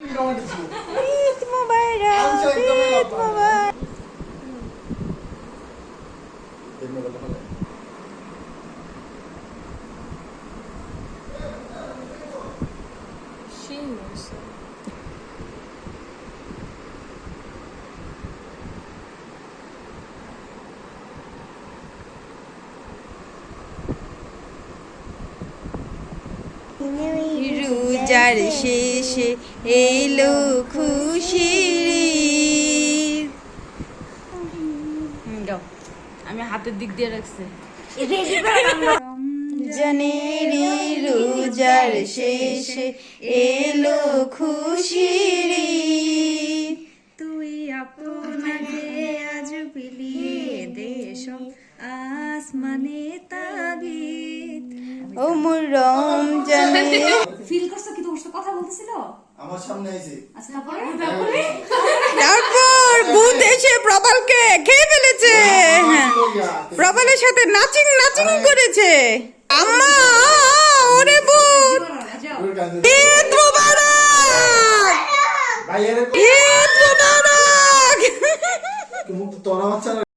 ঈদ মোবারক, ঈদ মোবারক। রোজার শেষে এলো খুশির ঈদ। আমি হাতের দিক দিয়ে রাখছি। জানেরি রোজার শেষে এলো খুশির ঈদ। তুই আপনাকে আজ বিলিয়ে দেশ আসমানে তাগিদ। ও মোর রমজানে ফিল করছো কি তোমার সাথে কথা বলতেছিল? আমার সামনে আইছে। আচ্ছা তারপরে তারপর ভূত এসে প্রবালকে খেয়ে ফেলেছে। হ্যাঁ, প্রবালের সাথে নাচিং করেছে। আম্মা ওরে ভূত। ঈদ মোবারক, ভাই এর ঈদ মোবারক। মুখ তো তোরা বাচ্চা